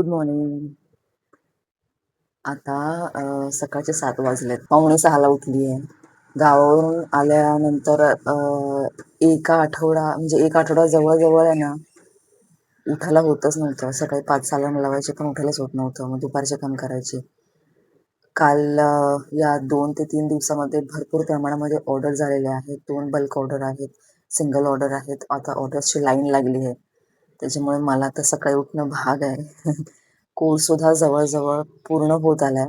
Good morning. आता सकाळचे 7 वाजलेत. 5:45ला उठली आहे. गावावरून आल्यानंतर एक आठवडा जवळ आहे ना, उठायला होतच नव्हतं. सकाळी 5 अलार्म लावायचे पण उठायलाच होत नव्हतं. मग दुपारचे काम करायचे. काल या 2 ते 3 दिवसामध्ये भरपूर प्रमाणामध्ये ऑर्डर झालेले आहेत. 2 बल्क ऑर्डर आहेत, सिंगल ऑर्डर आहेत. आता ऑर्डर्सची लाईन लागली आहे. त्याच्यामुळे मला तर सकाळी उठणं भाग आहे. कोर्ससुद्धा जवळजवळ पूर्ण होत आलाय.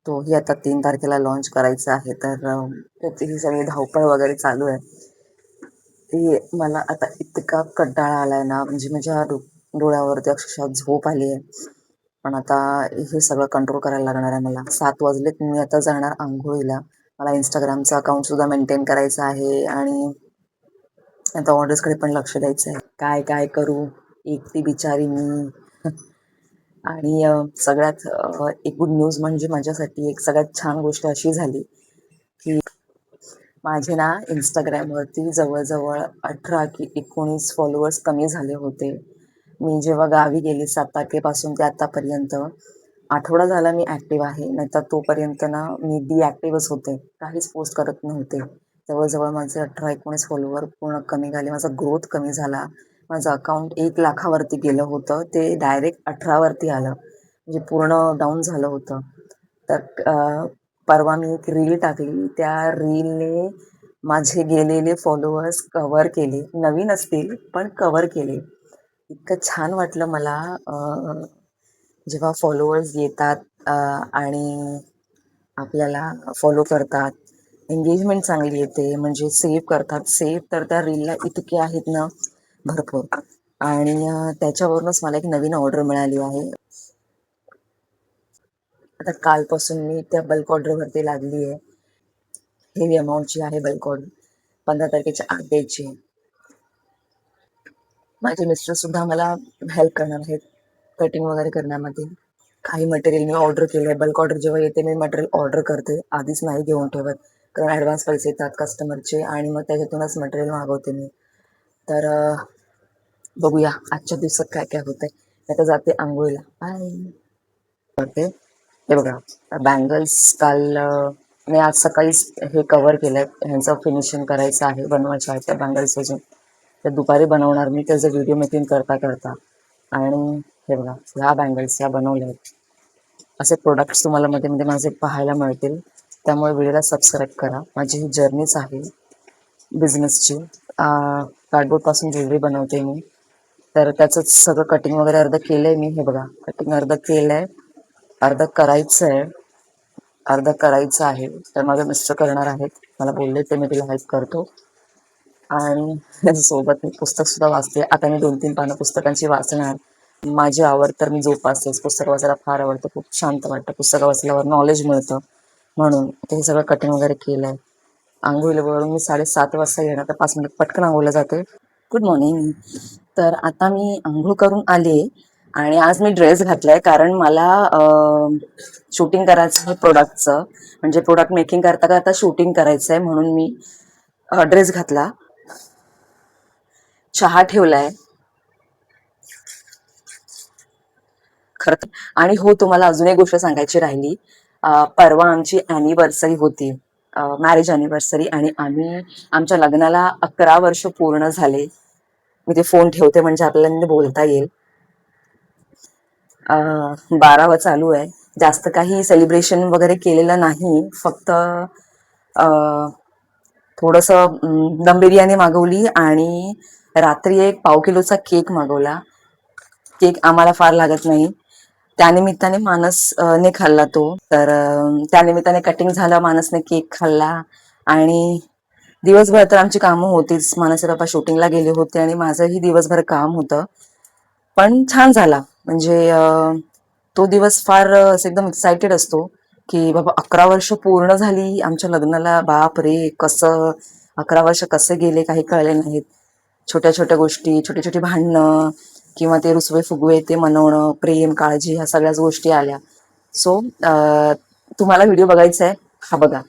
तोही आता 3 तारखेला लॉन्च करायचा आहे. तर त्याची सगळी धावपळ वगैरे चालू आहे. ती मला आता इतका कंटाळा आलाय ना, म्हणजे माझ्या डोळ्यावरती अक्षरशः झोप आली आहे. पण आता हे सगळं कंट्रोल करायला लागणार आहे मला. 7 वाजलेत, मी आता जाणार अंघोळीला. मला इंस्टाग्रामचं अकाउंट सुद्धा मेंटेन करायचं आहे आणि आता ऑर्डर्सकडे पण लक्ष द्यायचं आहे. काय काय करू, एकटी बिचारी मी. आणि सगळ्यात एक गुड न्यूज म्हणजे माझ्यासाठी एक सगळ्यात छान गोष्ट अशी झाली की माझे ना इंस्टाग्रामवरती जवळजवळ 18 की 19 फॉलोअर्स कमी झाले होते. मी जेव्हा गावी गेली 7 तारखेपासून ते आतापर्यंत आठवडा झाला मी ॲक्टिव्ह आहे. नाहीतर तोपर्यंत ना मी डिॲक्टिव्हच होते. काहीच पोस्ट करत नव्हते. जवळजवळ माझे 18-19 फॉलोअर पूर्ण कमी झाले. माझा ग्रोथ कमी झाला. माझं अकाउंट 1 लाखावरती गेलं होतं. ते डायरेक्ट 18वरती आलं. म्हणजे पूर्ण डाऊन झालं होतं. तर परवा मी एक रील टाकली. त्या रीलने माझे गेलेले फॉलोअर्स कव्हर केले. नवीन असतील पण कव्हर केले. इतकं छान वाटलं मला जेव्हा फॉलोअर्स येतात आणि आपल्याला फॉलो करतात. एंगेजमेंट चांगली येते. म्हणजे सेव्ह करतात. सेव्ह तर त्या रीलला इतके आहेत ना भरपूर. आणि त्याच्यावरूनच मला एक नवीन ऑर्डर मिळाली आहे. आता कालपासून मी त्या बल्क ऑर्डरवरती लागली आहे. हेवी अमाऊंटची आहे बल्क ऑर्डर. 15 तारखेच्या आत द्यायची आहे. माझे मिस्टर सुद्धा मला हेल्प करणार आहेत कटिंग वगैरे करण्यामध्ये. काही मटेरियल मी ऑर्डर केलं आहे. बल्क ऑर्डर जेव्हा येते मी मटेरियल ऑर्डर करते. आधीच नाही घेऊन ठेवत. कारण ॲडव्हान्स पैसे येतात कस्टमरचे आणि मग त्याच्यातूनच मटेरियल मागवते मी. तर बघूया आजच्या दिवसात काय काय होतंय. आता जाते आंघोळीला. बाय. करते. हे बघा बँगल्स काल मी आज सकाळीच हे कव्हर केलं आहे. ह्यांचं फिनिशिंग करायचं आहे. बनवायचं आहे त्या बँगल्स अजून. ते दुपारी बनवणार मी. त्याचा व्हिडिओ मेकिंग करता. आणि हे बघा ह्या बँगल्स ह्या बनवल्या आहेत. असे प्रोडक्ट्स तुम्हाला मध्ये मध्ये माझे पाहायला मिळतील. त्यामुळे व्हिडिओला सबस्क्राईब करा. माझी ही जर्नीच आहे बिझनेसची. कार्डबोर्डपासून ज्वेलरी बनवते मी. तर त्याचंच सगळं कटिंग वगैरे अर्धं केलं आहे मी. हे बघा कटिंग अर्धं केलं आहे. अर्धं करायचं आहे. तर माझे मिस्टर करणार आहेत. मला बोलले ते मी तिला हेल्प करतो. आणि सोबत मी पुस्तकसुद्धा वाचते. आता मी 2-3 पानं पुस्तकांची वाचणार. माझी आवड तर मी जोपासतेच. पुस्तक वाचायला फार आवडतं. खूप शांत वाटतं. पुस्तकं वाचल्यावर नॉलेज मिळतं. म्हणून ते हे सगळं कटिंग वगैरे केलं आहे. आंघोळीला वरून मी 7:30 वाजता येणार. तर 5 मिनिट पटकन आंघोळीला जाते. Good morning. तर आता मी आंघोळ करून आले आणि आज मी ड्रेस घातलाय कारण मला शूटिंग करायचं आहे प्रोडक्टचं. म्हणजे प्रोडक्ट मेकिंग करता शूटिंग करायचं आहे म्हणून मी ड्रेस घातला. चहा ठेवलाय खरं. आणि हो, तुम्हाला अजून एक गोष्ट सांगायची राहिली. परवा आमची ॲनिव्हर्सरी होती, मॅरेज ॲनिव्हर्सरी. आणि आमच्या लग्नाला 11 वर्ष पूर्ण झाले. मी ते फोन ठेवते म्हणजे आपल्याला बोलता येईल. 12वा चालू आहे. जास्त काही सेलिब्रेशन वगैरे केलेलं नाही. फक्त थोडंसं दम बिर्याणी मागवली आणि रात्री एक 1/2 किलोचा केक मागवला. केक आम्हाला फार लागत नाही. त्यानिमित्ताने मानसने खाल्ला तो. तर त्यानिमित्ताने कटिंग झालं. मानसने केक खाल्ला. आणि दिवसभर तर आमची कामं होतीच. मानसचे पप्पा शूटिंगला गेले होते आणि माझंही दिवसभर काम होतं. पण छान झाला. म्हणजे तो दिवस फार एकदम एक्सायटेड असतो की बाबा 11 वर्ष पूर्ण झाली आमच्या लग्नाला. बाप रे, कसं 11 वर्ष कसे गेले काही कळले नाहीत. छोट्या छोट्या गोष्टी, छोटी छोटी भांडणं किंवा ते रुसवे फुगवे ते मनवणं, प्रेम, काळजी, ह्या सगळ्याच गोष्टी आल्या. सो तुम्हाला व्हिडिओ बघायचा आहे, हा बघा.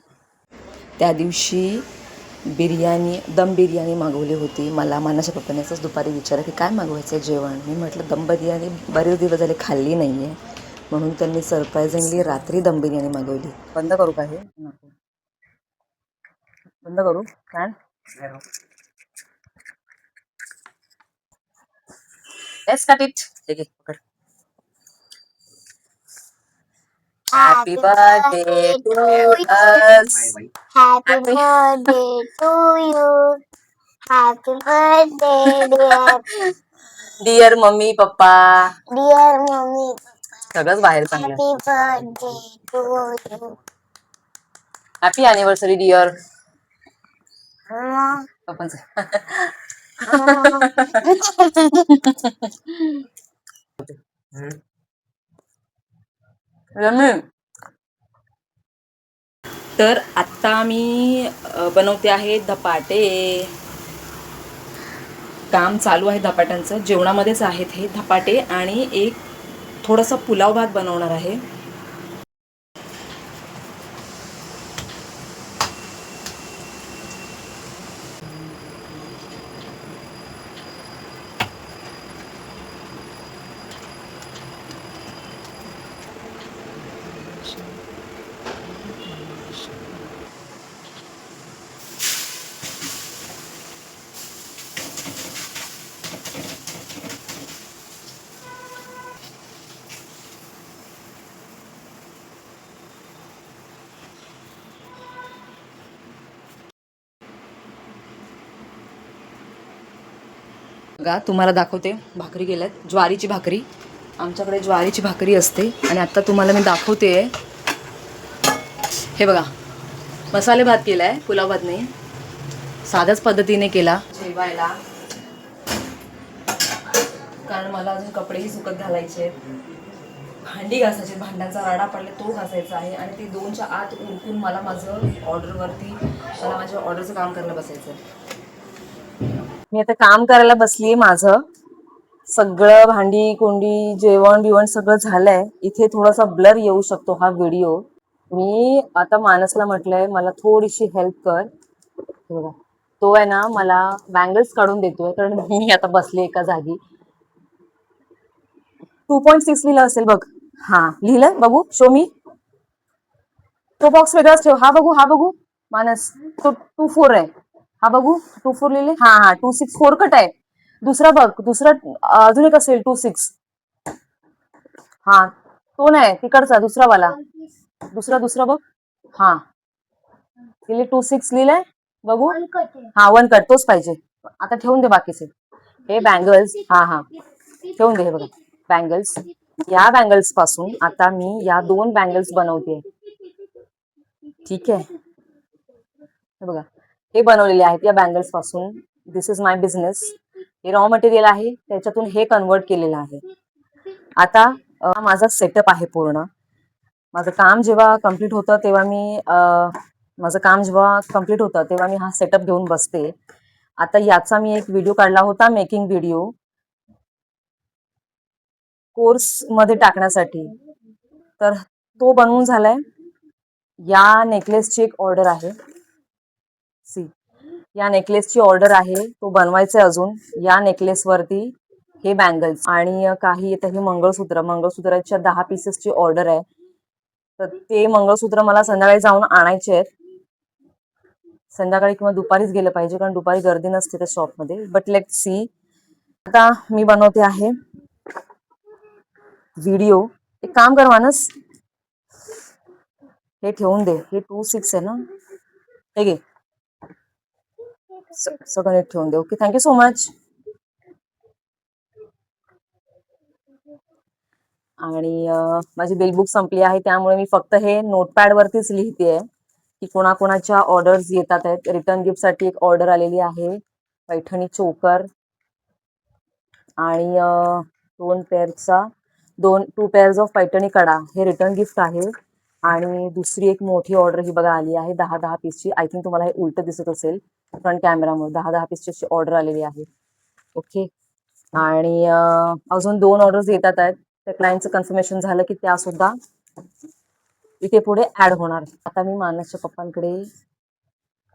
त्या दिवशी बिर्याणी, दम बिर्याणी मागवली होती. मला मानसच्या पप्पाने असंच दुपारी विचारलं की काय मागवायचं आहे जेवण. मी म्हटलं दम बिर्याणी बरेच दिवस झाले खाल्ली नाही आहे, म्हणून त्यांनी सरप्रायझिंगली रात्री दम बिर्याणी मागवली. बंद करू का हे? नको. बंद करू फॅन? Let's cut it. ठीक आहे, पकड. Happy birthday to us. Happy birthday to you. Happy birthday, dear mummy papa. dear mommy. सगळंच बाहेर चांगलं. Happy birthday to you. Happy anniversary dear Mama. पप्पांचं. रम्मी. तर आत्ता मी बनवते आहे धपाटे. काम चालू आहे धपाट्यांचं. जेवणामध्येच आहेत हे धपाटे आणि एक थोडासा पुलाव भात बनवणार आहे. बघा तुम्हाला दाखवते, भाकरी केल्यात, ज्वारीची भाकरी. आमच्याकडे ज्वारीची भाकरी असते. आणि आत्ता तुम्हाला मी दाखवते, हे बघा मसाले भात केला आहे, पुलाव भात नाही, साध्याच पद्धतीने केला जेवायला, कारण मला अजून कपडेही सुकत घालायचे, भांडी घासायचे, भांड्यांचा राडा पडले तो घासायचा आहे. आणि ते 2च्या आत उरकून मला माझ्या ऑर्डरचं काम करायला बसायचं आहे. मी आता काम करायला बसली. माझं सगळं भांडी कुंडी जेवण बिवण सगळं झालंय. इथे थोडासा ब्लर येऊ शकतो हा व्हिडिओ. मी आता मानसला म्हटलंय मला थोडीशी हेल्प कर. बघा तो आहे ना मला बँगल्स काढून देतोय, कारण मी आता बसली एका जागी. 2.6 लिहिलं असेल बघ. हा लिहिलंय, बघू, शो मी. तो बॉक्स वेगळाच ठेव. हा बघू मानस, तो 2.4 आहे. हा बघू 2.4 लिहिले. हा 2.6 कट आहे. दुसरा बघ, दुसरा अजून एक असेल 2.6. हा तो नाही, तिकडचा दुसरा वाला, दुसरा बघ. हा लिहिले 2.6 लिहिलंय, बघू. हा 1 कट, तोच पाहिजे. आता ठेवून दे बाकीचे. हे बँगल्स, हा ठेवून दे. हे बघा बँगल्स. या बँगल्स पासून आता मी या 2 बँगल्स बनवते. ठीक आहे, हे बघा हे बनवलेले आहेत या बँगल्स पासून. दिस इज माय बिझनेस. हे रॉ मटेरियल आहे, त्याच्यातून हे कन्वर्ट केलेलं आहे. आता माझा सेटअप आहे पूर्ण. माझं काम जेव्हा कम्प्लीट होतं तेव्हा मी हा सेटअप घेऊन बसते. आता याचा मी एक व्हिडिओ काढला होता, मेकिंग व्हिडिओ, कोर्स मध्ये टाकण्यासाठी. तर तो बनवून झालाय. या नेकलेसची एक ऑर्डर आहे. या नेकलेसची ऑर्डर आहे, तो बनवायचा आहे अजून. या नेकलेस वरती हे बँगल्स आणि काही हे मंगळसूत्राच्या 10 पीसेसची ऑर्डर आहे. तर ते मंगळसूत्र मला संध्याकाळी जाऊन आणायचे आहेत. संध्याकाळी किंवा दुपारीच गेलं पाहिजे, कारण दुपारी गर्दी नसते त्या शॉपमध्ये. But let's see. आता मी बनवते आहे व्हिडिओ. एक काम कर मानस, हे ठेवून दे. हे 2.6 आहे ना, हे घे, सगळं नीट ठेवून दे. Okay, thank you so much. आणि माझी बिल बुक संपली आहे, त्यामुळे मी फक्त हे नोटपॅड वरतीच लिहिते की कोणाकोणाच्या ऑर्डर्स येतात आहेत. रिटर्न गिफ्ट साठी एक ऑर्डर आलेली आहे, पैठणी चोकर आणि 2 पेअर्स ऑफ पैठणी कडा, हे रिटर्न गिफ्ट आहे. आणि दुसरी एक मोठी ऑर्डर ही बघा आली आहे, 10 पीसची. आय थिंक तुम्हाला हे उलट दिसत असेल फ्रंट कॅमेरामध्ये. 10 पीसची ऑर्डर आलेली आहे. ओके, आणि अजून 2 ऑर्डर्स येतात आहेत. त्या क्लायंटचं कन्फर्मेशन झालं की त्या सुद्धा इथे पुढे ऍड होणार. आता मी मानसच्या पप्पांकडे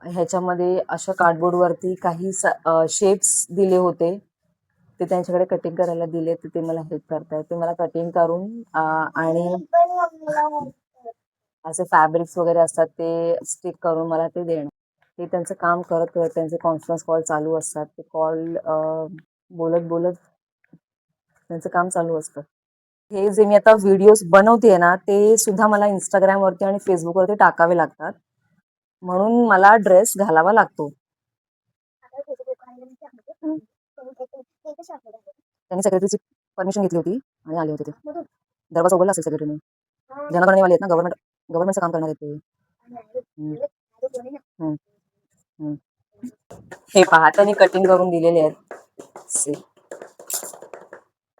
ह्याच्यामध्ये अशा कार्डबोर्डवरती काही शेप्स दिले होते, ते त्यांच्याकडे कटिंग करायला दिले, तर ते मला हेल्प करतायत. ते मला कटिंग करून आणि पण मम्मीला help कर. असे फॅब्रिक्स वगैरे असतात ते स्टिक करून मला ते देणं. ते त्यांचं काम करत करत त्यांचे कॉन्फरन्स कॉल चालू असतात. ते कॉल बोलत बोलत त्यांचं काम चालू असतं. हे जे मी आता व्हिडिओज बनवते ना, ते सुद्धा मला इंस्टाग्रामवरती आणि फेसबुकवरती टाकावे लागतात. म्हणून मला ड्रेस घालावा लागतो. आता तुझं दुकान पण सांगते. ते कशा आपल्याला? त्यांनी सेक्रेटरीची परमिशन घेतली होती आणि आले होते ते. मधून? दरवाजा उघडला असेल सेक्रेटरीने. हा. जनगणनेवाले आहेत ना, गव्हर्नमेंटचं काम करणार आहेत ते. हम्म. तो कोणी ना? हम्म. हम्म. हे पहा, त्यांनी कटिंग करून दिलेले आहेत.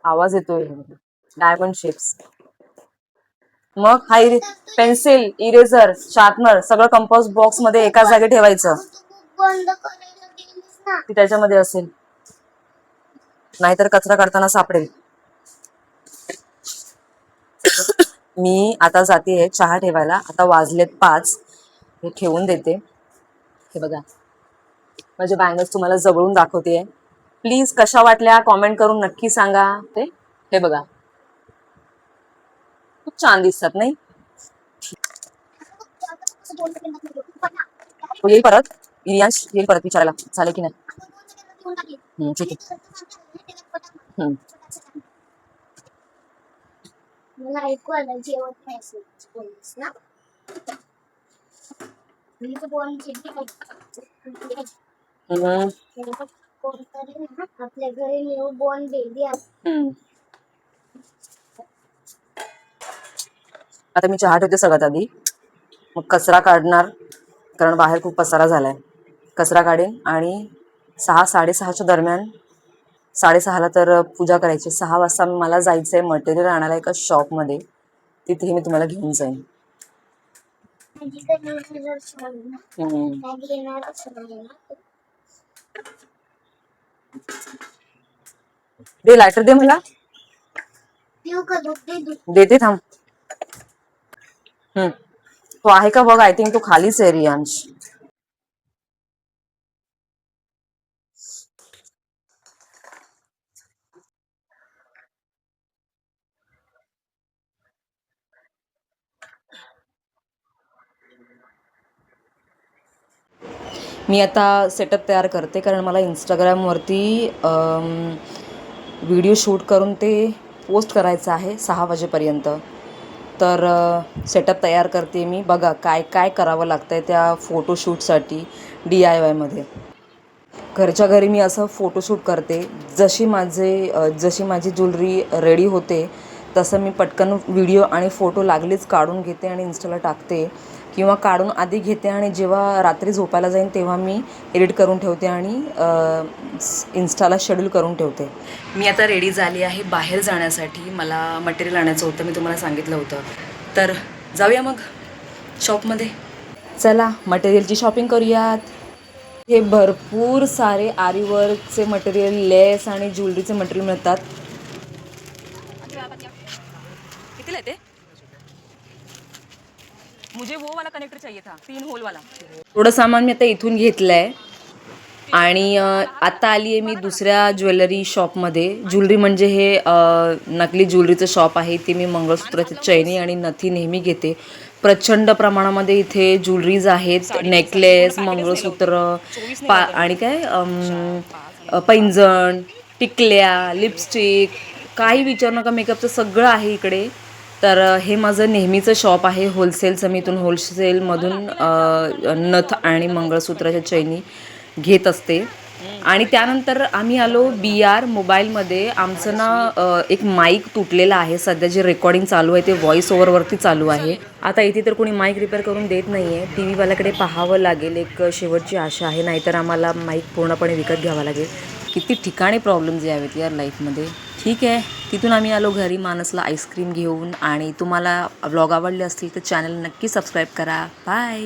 आवाज येतोय. Diamond shapes. मग हा पेन्सिल, इरेझर, शार्पनर सगळं कंपोस्ट बॉक्स मध्ये एका जागी ठेवायचं. बंद करायला गेलीस ना. ती त्याच्यामध्ये असेल, नाहीतर कचरा काढताना सापडेल. मी आता जाते चहा ठेवायला. आता वाजलेत 5. हे ठेवून देते. हे बघा, माझे बँगल्स तुम्हाला जवळून दाखवते. प्लीज कशा वाटल्या कॉमेंट करून नक्की सांगा. हे बघा, खूप छान दिसतात नाही? तो येईल परत, इरियांश येईल परत विचारायला झाले की नाही. ठीक आहे. मला ऐकू आलं जेवण खायचं बोललीस ना. मी तर बोलली कोणतरी ना आपल्या घरी न्यू बॉर्न बेबी आहे. आता मी चहा ठेवते सगळ्यात आधी, मग कचरा काढणार, कारण बाहेर खूप पसारा झालाय. कचरा काढेन आणि 6-6:30च्या दरम्यान, 6:30ला तर पूजा करायची. 6 वाजता मला जायचंय मटेरियल आणायला एका शॉपमध्ये. तिथे मी तुम्हाला घेऊन जाईन. दे लायटर, दे मला. देते थांब. तो आहे का बघ. आय थिंक तो खालीच आहे रियांश. मी आता सेटअप तयार करते, कारण मला इंस्टाग्रामवरती व्हिडिओ शूट करून ते पोस्ट करायचं आहे 6 वाजेपर्यंत. तर सेटअप तयार करते मी. बघा काय काय करावं लागतं आहे त्या फोटोशूटसाठी DIYमध्ये. घरच्या घरी मी असं फोटोशूट करते. जशी माझी ज्वेलरी रेडी होते तसं मी पटकन व्हिडिओ आणि फोटो लागलीच काढून घेते आणि इंस्टाला टाकते, किंवा काढून आधी घेते आणि जेव्हा रात्री झोपायला जाईन तेव्हा मी एडिट करून ठेवते आणि इंस्टाला शेड्यूल करून ठेवते. मी आता रेडी झाली आहे बाहेर जाण्यासाठी. मला मटेरियल आणायचं होतं, मी तुम्हाला सांगितलं होतं. तर जाऊया मग शॉपमध्ये. चला मटेरियलची शॉपिंग करूयात. हे भरपूर सारे आरीवर्कचे मटेरियल, लेस आणि ज्वेलरीचे मटेरियल मिळतात. कितीला आहे ते? मुझे वो वाला कनेक्टर चाहिए था, 3 होल वाला. थोडं सामान मी आता इथून घेतलंय आणि आता आली आहे मी दुसऱ्या ज्वेलरी शॉपमध्ये. ज्वेलरी म्हणजे हे नकली ज्वेलरीचं शॉप आहे. ते मी मंगळसूत्राची चैनी आणि नथी नेहमी घेते. प्रचंड प्रमाणामध्ये इथे ज्वेलरीज आहेत. नेकलेस, मंगळसूत्र, आणि काय पैंजण, टिकल्या, लिपस्टिक, काही विचारू नका, मेकअपचं सगळं आहे इकडे. तर हे माझं नेहमीचं शॉप आहे होलसेलचं. मी इथून होलसेलमधून नथ आणि मंगळसूत्राच्या चैनी घेत असते. आणि त्यानंतर आम्ही आलो BR मोबाईलमध्ये. आमचं ना एक माईक तुटलेला आहे सध्या. जे रेकॉर्डिंग चालू आहे ते व्हॉइस ओव्हरवरती चालू आहे. आता इथे तर कोणी माईक रिपेअर करून देत नाही आहे. TV वाल्याकडे पाहावं लागेल, एक शेवटची आशा आहे, नाहीतर आम्हाला माईक पूर्णपणे विकत घ्यावा लागेल. किती ठिकाणी प्रॉब्लेम्स यावेत यार लाईफमध्ये. ठीक आहे, तिथून आम्ही आलो घरी मानसला आईस्क्रीम घेऊन. आणि तुम्हाला व्लॉग आवडले असतील तर चॅनल नक्की सबस्क्राईब करा. बाय.